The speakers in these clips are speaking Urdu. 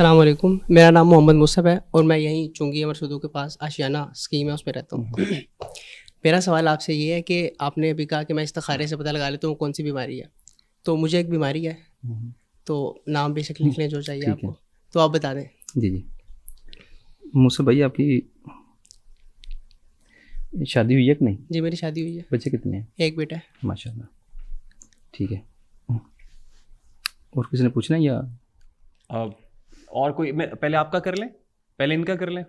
السلام علیکم، میرا نام محمد مصطفی ہے اور میں یہیں چنگی امر سدو کے پاس آشیانہ اسکیم ہے اس پہ رہتا ہوں. میرا سوال آپ سے یہ ہے کہ آپ نے ابھی کہا کہ میں استخارے سے پتہ لگا لیتا ہوں کون سی بیماری ہے. تو مجھے ایک بیماری ہے، تو نام بے شک لکھ لیں جو چاہیے آپ کو، تو آپ بتا دیں. جی مصطفی بھائی آپ کی شادی ہوئی ہے کہ نہیں؟ جی میری شادی ہوئی ہے. بچے کتنے ہیں؟ ایک بیٹا ہے. ماشاء اللہ. ٹھیک ہے، اور کسی نے پوچھنا ہے یا اور کوئی؟ میں پہلے آپ کا کر لیں، پہلے ان کا کر لیں،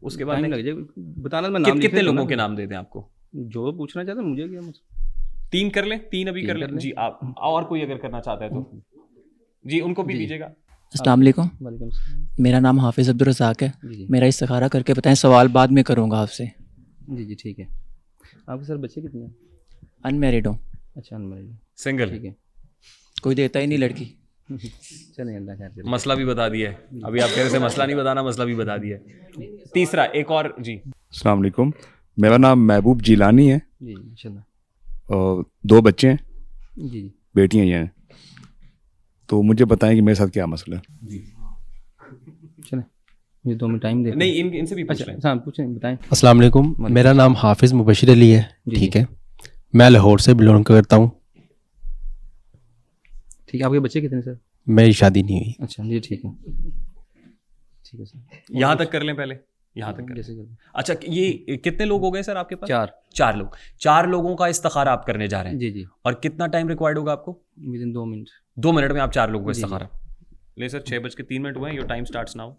اس کے بعد لگ جائے بتانا. میں نام کتنے لوگوں کے نام دے دیں آپ کو؟ جو پوچھنا چاہتے ہیں مجھے کیا 3 کر لیں، 3 ابھی کر لیں. جی آپ اور کوئی اگر کرنا چاہتا ہے تو جی ان کو بھی دیجیے گا. السلام علیکم، وعلیکم السلام. میرا نام حافظ عبدالرزاق ہے. جی میرا استخارہ کر کے بتائیں، سوال بعد میں کروں گا آپ سے. جی ٹھیک ہے. آپ کے سر بچے کتنے ہیں؟ ان میرڈ ہوں. اچھا انمیرڈ. سنگل. ٹھیک ہے، کوئی دیتا ہی نہیں لڑکی. چلیں اللہ خیر کرے. مسئلہ بھی بتا دیا ہے، ابھی آپ کہہ رہے تھے مسئلہ نہیں بتانا، مسئلہ بھی بتا دیا ہے. تیسرا ایک اور. جی السلام علیکم، میرا نام محبوب جیلانی ہے جی انشاء اللہ. اور 2 بچے ہیں، جی بیٹیاں یہ ہیں. تو مجھے بتائیں کہ میرے ساتھ کیا مسئلہ ہے. جی چلیں مجھے 2 منٹ ٹائم دیں. نہیں ان سے بھی پوچھ لیں. اچھا پوچھیں بتائیں. السلام علیکم، میرا نام حافظ مبشر علی ہے. ٹھیک ہے، میں لاہور سے بلونگ کرتا ہوں. ٹھیک ہے، آپ کے بچے کتنے سر؟ میری شادی نہیں ہوئی. اچھا جی ٹھیک ہے. ٹھیک ہے سر. یہاں تک کر لیں پہلے، یہاں تک کر لیں. جیسے کہ اچھا یہ کتنے لوگ ہو گئے سر آپ کے پاس؟ 4 لوگ. 4 لوگوں کا استخارہ آپ کرنے جا رہے ہیں. جی اور کتنا ٹائم ریکوائرڈ ہوگا آپ کو؟ ودن 2 منٹ. 2 منٹ میں آپ 4 لوگوں کا استخارہ لے. سر 6:03 ہوئے ہیں. Your time starts now.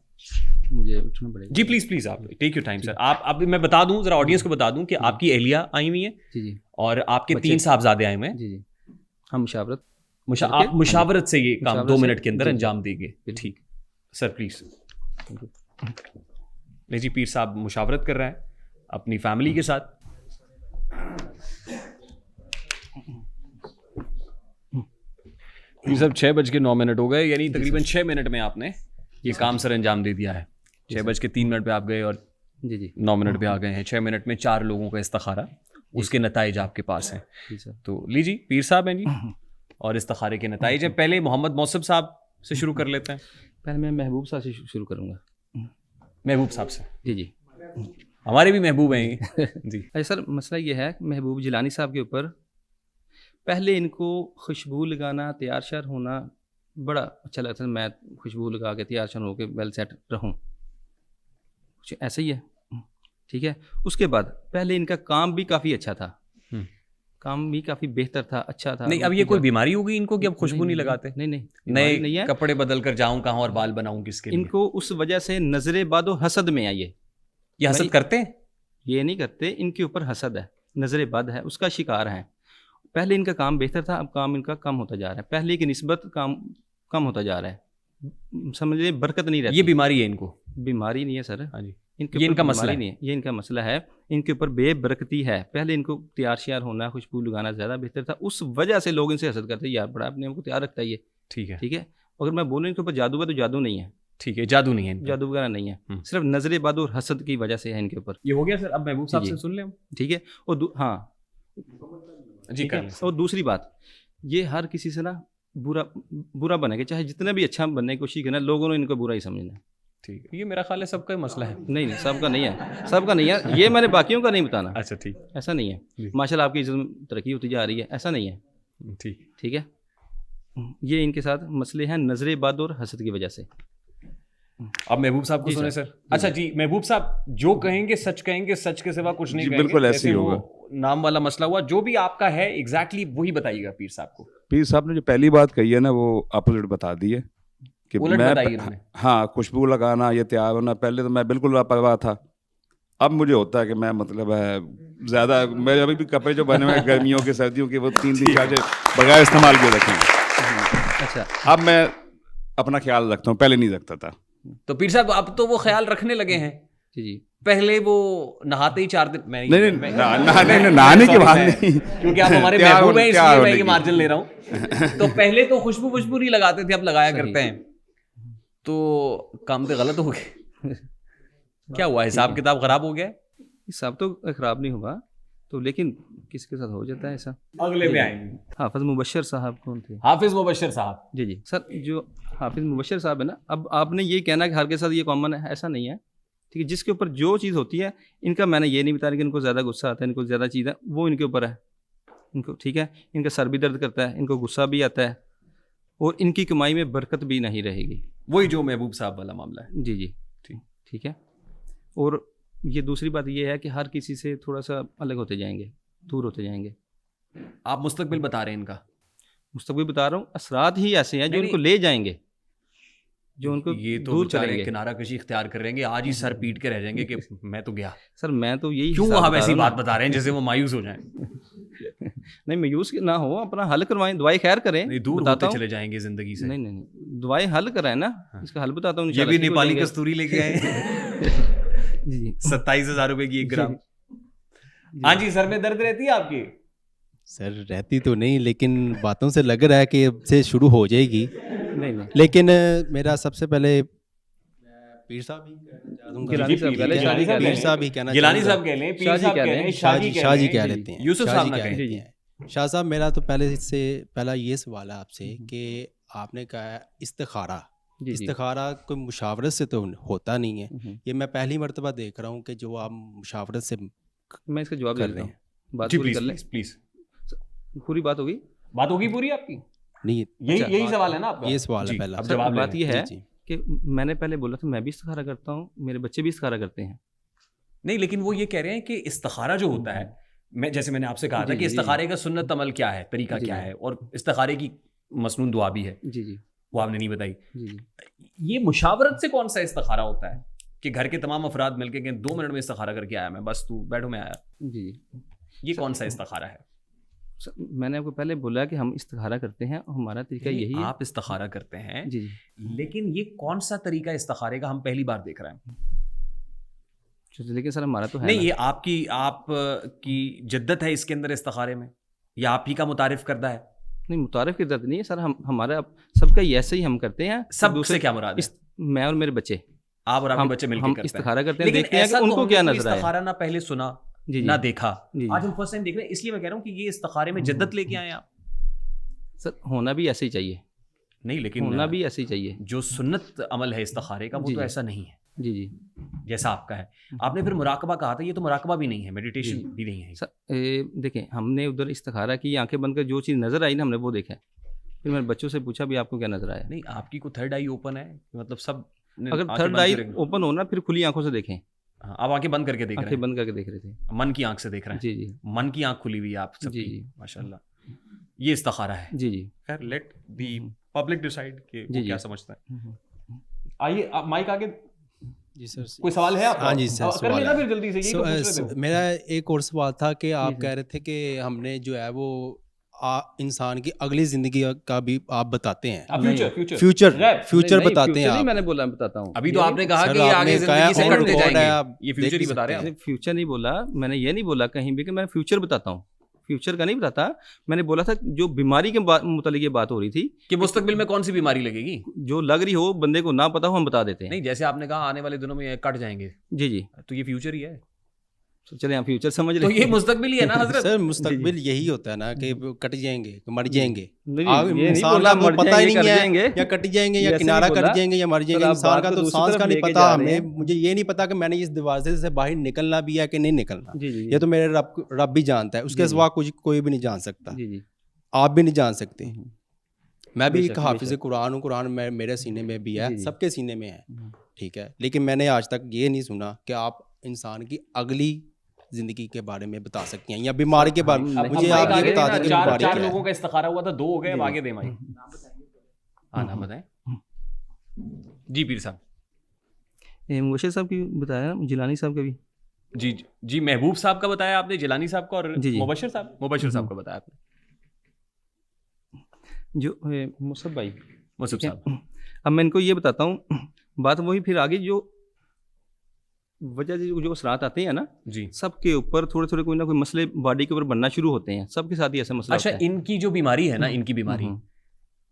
مجھے اٹھنا پڑے گا. جی پلیز آپ ٹیک یور ٹائم سر. آپ ابھی میں بتا دوں ذرا آڈینس کو بتا دوں کہ آپ کی اہلیہ آئی ہوئی ہیں جی اور آپ کے 3 صاحبزادے آئے ہوئے ہیں. جی ہم مشاورت آپ مشاورت سے یہ کام 2 منٹ کے اندر انجام دیں گے. ٹھیک سر پلیز. نہیں جی پیر صاحب مشاورت کر رہا ہے اپنی فیملی کے ساتھ. پیر صاحب 6:09 ہو گئے، یعنی تقریباً 6 منٹ میں آپ نے یہ کام سر انجام دے دیا ہے. 6:03 پہ آپ گئے اور جی 9 منٹ پہ آ گئے ہیں. 6 منٹ میں 4 لوگوں کا استخارہ، اس کے نتائج آپ کے پاس ہیں. تو لیجیے پیر صاحب ہیں جی اور استخارے کے نتائج ہیں. پہلے محمد موصف صاحب سے شروع کر لیتے ہیں. پہلے میں محبوب صاحب سے شروع کروں گا. محبوب صاحب سے. جی ہمارے بھی محبوب ہیں جی. اچھا سر مسئلہ یہ ہے محبوب جیلانی صاحب کے اوپر پہلے ان کو خوشبو لگانا، تیار شیار ہونا بڑا اچھا لگتا ہے. میں خوشبو لگا کے تیار شیار ہو کے ویل سیٹ رہوں، کچھ ایسا ہی ہے. ٹھیک ہے، اس کے بعد پہلے ان کا کام بھی کافی اچھا تھا، کام بھی کافی بہتر تھا، اچھا تھا. نہیں اب یہ کوئی بیماری ہوگی ان کو کہ اب خوشبو نہیں لگاتے؟ نہیں نئے کپڑے بدل کر جاؤں کہاں اور بال بناؤں کس کے لیے؟ ان کو اس وجہ سے نظر بد و حسد میں آئیے. یہ حسد کرتے ہیں؟ یہ نہیں کرتے، ان کے اوپر حسد ہے، نظر بد ہے، اس کا شکار ہیں. پہلے ان کا کام بہتر تھا، اب کام ان کا کم ہوتا جا رہا ہے. پہلے کی نسبت کام کم ہوتا جا رہا ہے. سمجھ لیں برکت نہیں رہتی. یہ بیماری ہے ان کو؟ بیماری نہیں ہے سر. ہاں جی یہ ان کا مسئلہ نہیں ہے، یہ ان کا مسئلہ ہے. ان کے اوپر بے برکتی ہے. پہلے ان کو تیار شیار ہونا، خوشبو لگانا زیادہ بہتر تھا، اس وجہ سے لوگ ان سے حسد کرتے ہیں. یار بڑا اپنے کو تیار رکھتا ہے یہ. ٹھیک ہے، اگر میں بولوں ان کے اوپر جادو ہے تو جادو نہیں ہے. ٹھیک ہے، جادو نہیں ہے، جادو وغیرہ نہیں ہے، صرف نظر بد اور حسد کی وجہ سے ہے ان کے اوپر. یہ ہو گیا سر. اب محبوب صاحب سے سن لیں. ٹھیک ہے، اور ہاں جی. اور دوسری بات، یہ ہر کسی سے نا برا بنے گا، چاہے جتنا بھی اچھا بننے کی کوشش کرنا، لوگوں نے ان کو برا ہی سمجھنا ہے. ٹھیک ہے، یہ میرا خیال ہے سب کا مسئلہ ہے. نہیں سب کا نہیں ہے، سب کا نہیں ہے. یہ میں نے باقیوں کا نہیں بتانا. اچھا ٹھیک، ایسا نہیں ہے. ماشاء اللہ آپ کی عزت ترقی ہوتی جا رہی ہے، ایسا نہیں ہے. ٹھیک ہے، یہ ان کے ساتھ مسئلے ہیں نظر بد اور حسد کی وجہ سے. اب محبوب صاحب کو سنیں سر. اچھا جی محبوب صاحب جو کہیں گے، سچ کے سوا کچھ نہیں کہیں گے. بالکل ایسے ہی ہوگا. نام والا مسئلہ ہوا جو بھی آپ کا ہے ایگزیکٹلی وہی بتائیے گا پیر صاحب کو. پیر صاحب نے جو پہلی بات کہی ہے نا وہ اپوزٹ بتا دی ہے کہ ہاں خوشبو لگانا یا تیار ہونا. پہلے تو میں بالکل لاپرواہ تھا، اب مجھے ہوتا ہے کہ میں مطلب ہے زیادہ میرے ابھی بھی کپڑے جو بنے ہوئے گرمیوں کے سردیوں کے وہ 3 دن 4 بغیر استعمال کیے رکھے ہیں. اچھا اب میں اپنا خیال رکھتا ہوں، پہلے نہیں رکھتا تھا. تو پیر صاحب اب تو وہ خیال رکھنے لگے ہیں. جی پہلے وہ نہاتے ہی 4 دن میں نہانے کی بات نہیں، کیونکہ آپ ہمارے محبوب ہیں اس لیے میں یہ مارجن لے رہا ہوں. تو پہلے تو خوشبو نہیں لگاتے تھے، اب لگایا کرتے ہیں. تو کام تو غلط ہو گئے. کیا ہوا، حساب کتاب خراب ہو گیا؟ حساب تو خراب نہیں ہوا، تو لیکن کس کے ساتھ ہو جاتا ہے ایسا. اگلے پہ آئیں گے. حافظ مبشر صاحب کون تھے؟ حافظ مبشر صاحب. جی جی سر، جو حافظ مبشر صاحب ہے نا، اب آپ نے یہ کہنا کہ ہر کے ساتھ یہ کامن ہے، ایسا نہیں ہے. ٹھیک ہے، جس کے اوپر جو چیز ہوتی ہے، ان کا میں نے یہ نہیں بتایا کہ ان کو زیادہ غصہ آتا ہے، ان کو زیادہ چیز ہے، وہ ان کے اوپر ہے. ان کو ٹھیک ہے، ان کا سر بھی درد کرتا ہے، ان کو غصہ بھی آتا ہے، اور ان کی کمائی میں برکت بھی نہیں رہے گی. وہی جو محبوب صاحب والا معاملہ ہے. جی جی ٹھیک ہے. اور یہ دوسری بات یہ ہے کہ ہر کسی سے تھوڑا سا الگ ہوتے جائیں گے، دور ہوتے جائیں گے. آپ مستقبل بتا رہے ہیں ان کا؟ مستقبل بتا رہا ہوں، اثرات ہی ایسے ہیں جو ان کو لے جائیں گے، جو ان کو یہ تو دور کریں بیچارے گے. کنارہ کشی اختیار کر رہیں گے، آج ہی سر پیٹ کے رہ جائیں گے کہ میں تو گیا. سر میں تو یہی کیوں حساب آپ بتا ایسی رہا ہوں بات بتا رہے ہیں جیسے وہ مایوس ہو جائیں؟ نہیں مایوس نہ ہو، اپنا حل کروائیں، دعائیں خیر کریں. نہیں، دور بتاتا ہوتے ہوں. چلے جائیں گے زندگی سے. نہیں نہیں نہیں، دعائیں حل کرائیں نا، اس کا حل بتاتا ہوں. یہ بھی نیپالی کستوری لے کے آئے. جی جی 27,000 روپے کی 1 گرام. ہاں جی، سر میں درد رہتی ہے آپ کی؟ سر رہتی تو نہیں، لیکن باتوں سے لگ رہا ہے کہ اب سے شروع ہو جائے گی. نہیں نہیں لیکن میرا سب سے پہلے پیر صاحب ہی گیلانی صاحب کہہ لیں، شاہ جی کہہ پیر لیں، صاحب ہی کہنا گیلانی چاہوں گا. صاحب کہہ لیں، پیر صاحب کہہ لیں، شاہ جی شاہ جی کہہ کہہ لیں، لیتے ہیں، یوسف شاہ صاحب جی نہ کہہ کہیں. لیتے ہیں. شاہ صاحب میرا تو پہلا یہ سوال ہے آپ سے کہ آپ نے کہا استخارہ. استخارہ کوئی مشاورت سے تو ہوتا نہیں ہے. یہ میں پہلی مرتبہ دیکھ رہا ہوں کہ جو آپ مشاورت سے میں اس کا جواب کر دے رہے رہے ہیں. ہیں. بات جی پوری کر لیں. پلیز. پوری بات ہوگی. بات ہوگی پوری آپ کی؟ نہیں، یہی سوال ہے نا آپ کا؟ یہ سوال ہے پہلا. اب جواب بات یہ ہے جی کہ میں نے پہلے بولا تھا میں بھی استخارہ کرتا ہوں، میرے بچے بھی استخارہ کرتے ہیں. نہیں، لیکن وہ یہ کہہ رہے ہیں کہ استخارہ جو ہوتا ہے، جیسے میں نے آپ سے کہا تھا کہ استخارے کا سنت عمل کیا ہے، طریقہ کیا ہے، اور استخارے کی مسنون دعا بھی ہے. جی جی وہ آپ نے نہیں بتائی. جی جی یہ مشاورت سے کون سا استخارہ ہوتا ہے کہ گھر کے تمام افراد مل کے کہ 2 منٹ میں استخارہ کر کے آیا میں، بس تو بیٹھو میں آیا؟ جی یہ کون سا استخارہ ہے؟ میں نے آپ کو پہلے بولا کہ ہم استخارہ کرتے ہیں، ہمارا طریقہ یہی ہے. آپ استخارہ کرتے ہیں، جی جی لیکن یہ کون سا طریقہ استخارے کا ہم پہلی بار دیکھ رہے ہیں؟ لیکن سر ہمارا تو ہے نہیں، یہ آپ کی جدت ہے اس کے اندر استخارے میں، یا آپ ہی کا متعارف کردہ ہے؟ نہیں، متعارف کی ضرورت نہیں ہے سر. ہمارا سب کا ایسے ہی ہم کرتے ہیں. سب سے کیا مراد ہے؟ میں اور میرے بچے، آپ اور آپ کے بچے مل کے ہم کرتے ہیں استخارہ کرتے ہیں، لیکن دیکھتے ہیں کہ ایسا ان تو کو ہم کیا نے نظر آیا. استخارہ نہ پہلے سنا جی نہ دیکھا، جی آج ہم فرسٹ ٹائم دیکھ رہے ہیں، اس لیے میں کہہ رہا ہوں کہ یہ استخارے میں جدت لے کے آئے آپ. سر ہونا بھی ایسے ہی چاہیے، نہیں، لیکن ہونا بھی ایسے ہی چاہیے. جو سنت عمل ہے استخارے کا وہ تو ایسا نہیں ہے جی جی جیسا آپ کا ہے. آپ نے پھر مراقبہ کہا تھا، یہ تو مراقبہ بھی نہیں ہے، میڈیٹیشن بھی نہیں ہے. سر دیکھیں، ہم نے ادھر استخارہ کی، آنکھیں بند کر جو چیز نظر آئی نا ہم نے وہ دیکھا. پھر میں نے بچوں سے پوچھا بھی آپ کو کیا نظر آیا. نہیں، آپ کی کوئی تھرڈ آئی اوپن ہے؟ مطلب سب اگر تھرڈ آئی اوپن ہونا پھر کھلی آنکھوں سے دیکھیں. آپ آنکھیں بند کر کے دیکھ رہے آنکھیں ہیں؟ بند کر کے دیکھ رہے تھے. من کی آنکھ سے دیکھ رہے ہیں؟ جی جی من کی آنکھ کھلی ہوئی ہے آپ سب جی کی. جی ماشاء اللہ، یہ استخارہ ہے. جی جی خیر، لیٹ دی پبلک ڈیسائیڈ کہ وہ جی کیا سمجھتا ہے. آئیے مائک آگے. جی سر. کوئی سوال ہے آپ کا؟ ہاں جی سر، کر لینا پھر جلدی سے. یہی تو پوچھ رہے تھے. میرا ایک اور سوال تھا کہ آپ کہہ رہے تھے کہ ہم نے جو ہے وہ انسان کی اگلی زندگی کا بھی آپ بتاتے ہیں، فیوچر بتاتے ہیں آپ. میں نے بولا بتاتا ہوں. ابھی تو آپ نے کہا کہ یہ آگے زندگی سے کٹتے جائیں گے، یہ فیوچر ہی بتا رہے ہیں. فیوچر نہیں بولا میں نے، یہ نہیں بولا کہیں بھی کہ میں فیوچر بتاتا ہوں. فیوچر کا نہیں بتاتا. میں نے بولا تھا جو بیماری کے متعلق یہ بات ہو رہی تھی کہ مستقبل میں کون سی بیماری لگے گی، جو لگ رہی ہو بندے کو نہ پتا ہو ہم بتا دیتے ہیں. نہیں جیسے آپ نے کہا آنے والے دنوں میں کٹ جائیں گے، جی جی تو یہ فیوچر ہی ہے. چلے ہم فیوچر سمجھ تو لیں. یہ مستقبل ہی ہے نا حضرت. سر مستقبل یہی ہوتا ہے نا کہ کٹ جائیں گے، مر جائیں گے. یہ انسان کا تو پتہ ہی نہیں ہے یا کٹ جائیں گے یا کنارہ کٹ جائیں گے یا مر جائیں گے. انسان کا تو سانس کا نہیں پتا. ہمیں مجھے یہ نہیں پتا کہ میں نے اس دروازے سے باہر نکلنا بھی ہے کہ نہیں نکلنا. یہ تو میرے رب بھی جانتا ہے، اس کے سوا کچھ کوئی بھی نہیں جان سکتا. آپ بھی نہیں جان سکتے. میں بھی ایک حافظ قرآن ہوں، قرآن میرے سینے میں بھی ہے، سب کے سینے میں ہے، ٹھیک ہے. لیکن میں نے آج تک یہ نہیں سنا کہ آپ انسان کی اگلی زندگی کے بارے میں بتا سکتی ہیں یا بیماری کے بارے میں. مجھے آپ یہ بتا دیں کہ بیماری کیا ہے. 4 لوگوں کا استخارہ ہوا تھا، 2 ہو گئے، اب آگے دیں بھائی. ہاں نام بتائیں. جی پیر صاحب. مبشر صاحب کی بتایا، جیلانی صاحب کا بھی. جی جی محبوب صاحب کا بتایا آپ نے، جیلانی صاحب کا، اور مبشر صاحب کا بتایا آپ نے. جو مصعب بھائی، مصعب صاحب، اب میں ان کو یہ بتاتا ہوں بات وہی. پھر آگے جو وجہ جو اثرات آتے ہیں نا جی سب کے اوپر تھوڑے تھوڑے کوئی نہ کوئی مسئلے باڈی کے اوپر بننا شروع ہوتے ہیں. سب کے ساتھ ہی ایسا مسئلہ اچھا ہوتا ہے. ان کی جو بیماری ہے نا، ان کی بیماری،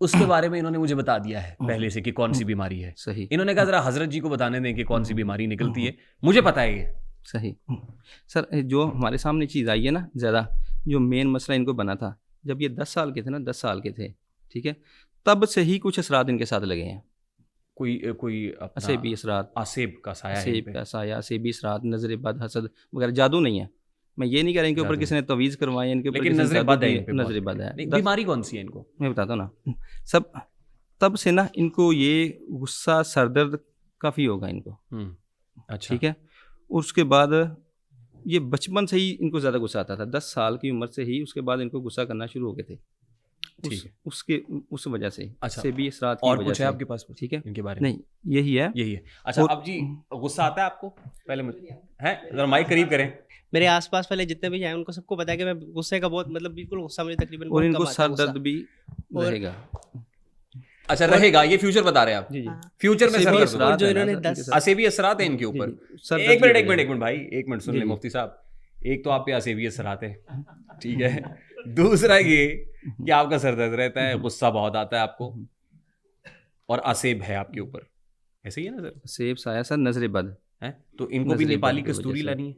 اس کے بارے میں انہوں نے مجھے بتا دیا ہے پہلے سے کہ کون سی بیماری ہے. صحیح. انہوں نے کہا ذرا حضرت جی کو بتانے دیں کہ کون سی بیماری نکلتی ہے. مجھے پتا ہے یہ صحیح سر. جو ہمارے سامنے چیز آئی ہے نا زیادہ, جو مین مسئلہ ان کو بنا تھا جب یہ 10 سال کے تھے نا, 10 سال کے تھے, ٹھیک ہے, تب سے ہی کچھ اثرات ان کے ساتھ لگے ہیں. کوئی اسیبی اثرات, آسیب کا سایہ, اسیب کا سایہ, اسیبی اثرات, نظر بد, حسد وغیرہ. جادو نہیں ہے, میں یہ نہیں کہہ رہا ان کے اوپر کسی نے تویز کروائی, ان کے اوپر لیکن نظر بد ہے, نظر بد ہے. بیماری کون سی ہے ان کو میں بتاتا ہوں نا سب. تب سے نا ان کو یہ غصہ, سر درد کافی ہوگا ان کو. اچھا, ٹھیک ہے. اس کے بعد یہ بچپن سے ہی ان کو زیادہ غصہ آتا تھا, 10 سال کی عمر سے ہی. اس کے بعد ان کو غصہ کرنا شروع ہو گئے تھے اس وجہ سے. اچھا, سے بھی اثرات کی اور وجہ کچھ سے. ہے آپ کے پاس ٹھیک ہے, ان کے بارے میں؟ نہیں یہی ہے. اچھا اب جی غصہ آتا ہے آپ کو؟ پہلے ہے ذرا مائک قریب کریں. میرے آس پاس والے جتنے بھی ہیں ان کو سب کو پتا ہے کہ میں غصے کا بہت مطلب بالکل غصہ مجھے تقریباً, اور ان کو سر درد بھی رہے گا. اچھا رہے گا, یہ فیوچر بتا رہے ہیں آپ؟ جی جی. فیوچر میں سر اور جو انہوں نے 10 اسیبی اثرات ہیں ان کے اوپر. ایک منٹ بھائی, ایک منٹ سن لیں مفتی صاحب. ایک تو آپ پہ اسیبی اثرات ہے, ٹھیک ہے, دوسرا یہ کہ آپ کا سر درد رہتا ہے, غصہ بہت آتا ہے آپ کو, اور اسیب ہے آپ کے اوپر, ایسے ہی ہے نا سر؟ سیب سایہ سر, نظر بد ہے. تو ان کو بھی نیپالی کستوری لانی ہے.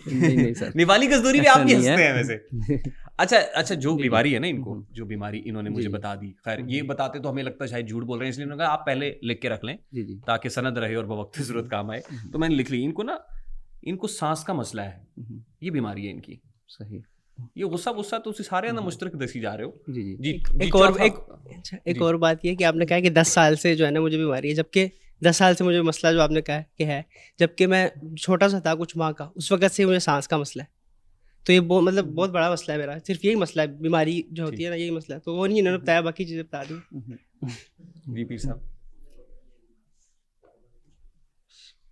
نہیں سر, نیپالی کستوری بھی آپ بھی ہنستے ہیں ویسے. اچھا جو بیماری ہے نا ان کو, جو بیماری انہوں نے مجھے بتا دی, خیر یہ بتاتے تو ہمیں لگتا ہے شاید جھوٹ بول رہے ہیں, اس لیے انہوں نے کہا آپ پہلے لکھ کے رکھ لیں تاکہ سند رہے اور بوقت ضرورت کام آئے. تو میں نے لکھ لی. ان کو سانس کا مسئلہ ہے, یہ بیماری ہے ان کی. صحیح. یہ غصہ تو سارے اندر مشترک دسی جا رہے ہو. جی جی. ایک اور بات یہ کہ آپ نے کہا کہ 10 سال سے جو ہے نا مجھے بیماری ہے, جبکہ 10 سال سے مجھے مسئلہ جو آپ نے کہا کہ ہے, جبکہ میں چھوٹا سا تھا کچھ ماہ کا, اس وقت سے مجھے سانس کا مسئلہ ہے. تو یہ مطلب بہت بڑا مسئلہ ہے میرا, صرف یہی مسئلہ ہے, بیماری جو ہوتی ہے نا یہی مسئلہ ہے. تو وہ نہیں انہوں نے بتایا, باقی چیزیں بتا دی. جی پیر صاحب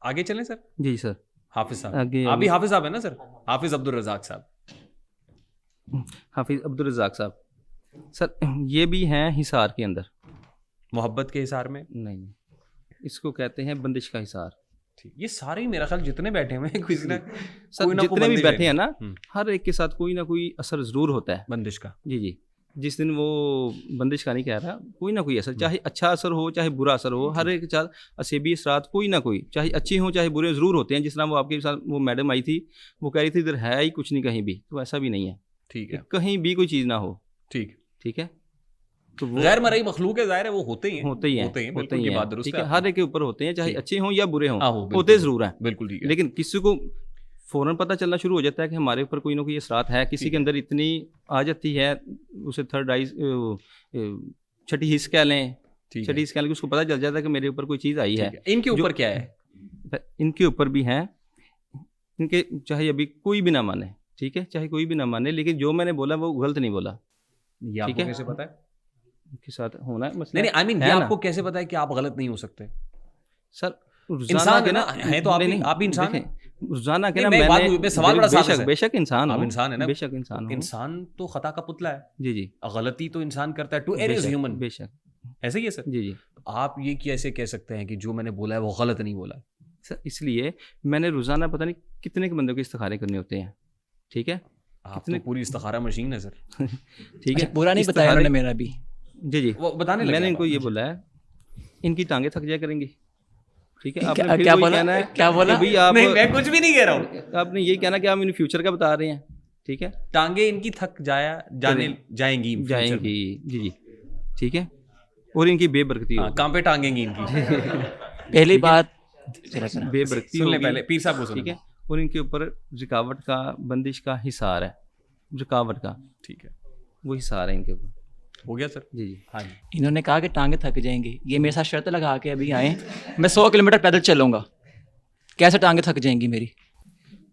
آگے چلیں سر. جی سر. حافظ صاحب, آپ بھی حافظ صاحب ہیں نا سر؟ حافظ عبدالرزاق صاحب. حافظ عبدالرزاق صاحب سر, یہ بھی ہیں حصار کے اندر. محبت کے حصار میں نہیں, اس کو کہتے ہیں بندش کا حصار. یہ سارے میرا خیال جتنے بیٹھے ہوئے ہیں, کسی نہ سر جتنے بھی بیٹھے ہیں نا, ہر ایک کے ساتھ کوئی نہ کوئی اثر ضرور ہوتا ہے بندش کا. جی جی. جس دن وہ بندش کا نہیں کہہ رہا, کوئی نہ کوئی اثر, چاہے اچھا اثر ہو چاہے برا اثر ہو, ہر ایک کے ساتھ اسیبی اثرات کوئی نہ کوئی, چاہے اچھے ہوں چاہے برے, ضرور ہوتے ہیں. جس طرح وہ آپ کے ساتھ وہ میڈم آئی تھی, وہ کہہ رہی تھی ادھر ہے ہی کچھ نہیں کہیں بھی, تو ایسا بھی نہیں ہے. ٹھیک ہے, کہیں بھی کوئی چیز نہ ہو. ٹھیک ہے. تو غیر مرئی مخلوق ہے, ظاہر ہے وہ ہوتے ہی ہیں. بالکل یہ بات درست ہے, ہر ایک کے اوپر ہوتے ہیں, چاہے اچھے ہوں یا برے ہوں, ہوتے ضرور ہیں. بالکل ٹھیک ہے. لیکن کسی کو فوراً پتہ چلنا شروع ہو جاتا ہے کہ ہمارے اوپر کوئی نہ کوئی اثرات ہے, کسی کے اندر اتنی آ جاتی ہے, اسے تھرڈ آئی, چھٹی حص کہہ لیں, چھٹی حص کہہ لیں, اس کو پتہ چل جاتا ہے کہ میرے اوپر کوئی چیز آئی ہے. ان کے اوپر کیا ہے؟ ان کے اوپر بھی ہیں, ان کے چاہے ابھی کوئی بھی نہ مانے, ٹھیک ہے, چاہے کوئی بھی نہ مانے, لیکن جو میں نے بولا وہ غلط نہیں بولا. یہ آپ کو کیسے پتا ہے کے ساتھ ہونا ہے مسئلہ؟ نہیں, آئی مین یہ آپ کو کیسے پتا ہے کہ آپ غلط نہیں ہو سکتے؟ سر انسان ہے نا, ہے تو آپ انسان ہیں. روزانہ کے نا میں سوال بڑا سادہ ہے. بے شک انسان آپ انسان ہیں نا, بے شک انسان ہوں. انسان تو خطا کا پتلا ہے. جی جی. غلطی تو انسان کرتا ہے, ٹو ایئر از ہیومن. بے شک ایسے ہی ہے سر. جی جی. آپ یہ کیسے کہہ سکتے ہیں کہ جو میں نے بولا ہے وہ غلط نہیں بولا؟ سر اس لیے میں نے روزانہ پتہ نہیں کتنے کے بندوں کے استخارے کرنے ہوتے ہیں, ٹھیک ہے. آپ تو پوری استخارہ مشین ہے سر. ٹھیک ہے, پورا نہیں بتایا انہوں نے میرا بھی. جی جی وہ بتانے لگے. میں نے ان کو یہ بولا ہے ان کی ٹانگیں تھک جایا کریں گی, ٹھیک ہے. آپ نے کیا بولا؟ میں کچھ بھی نہیں کہہ رہا ہوں. آپ نے یہ کہنا کہ آپ ان فیوچر کا بتا رہے ہیں, ٹھیک ہے. ٹانگیں ان کی تھک جائیں گی. جی جی, ٹھیک ہے. اور ان کی بے برکتی ہوگی. کہاں پہ ٹانگیں گی ان کی؟ پہلی بات بے برکتی ہوگی. پہلے پیر صاحب کو ٹھیک ہے. اور ان کے اوپر رکاوٹ کا, بندش کا حصار ہے, رکاوٹ کا, ٹھیک ہے, وہ حصار ہے ان کے اوپر. ہو گیا سر. جی جی. ہاں جی. انہوں نے کہا کہ ٹانگیں تھک جائیں گی, یہ میرے ساتھ شرط لگا کے ابھی آئے, میں 100 کلومیٹر پیدل چلوں گا, کیسے ٹانگیں تھک جائیں گی میری؟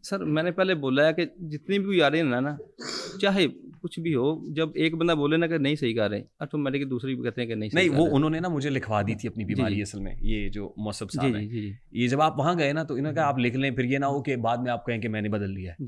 سر میں نے پہلے بولا ہے کہ جتنی بھی کوئی آ رہے ہیں نا, چاہے کچھ بھی ہو, جب ایک بندہ بولے نا کہ نہیں صحیح کر رہے, آٹومیٹک دوسری بھی کہتے ہیں کہ نہیں. وہ انہوں نے نا مجھے لکھوا دی تھی اپنی بیماری اصل میں, یہ جو موصف صاحب ہیں, یہ جب آپ وہاں گئے نا تو انہوں نے کہا آپ لکھ لیں, پھر یہ نہ ہو کہ بعد میں آپ کہیں کہ میں نے بدل لیا ہے.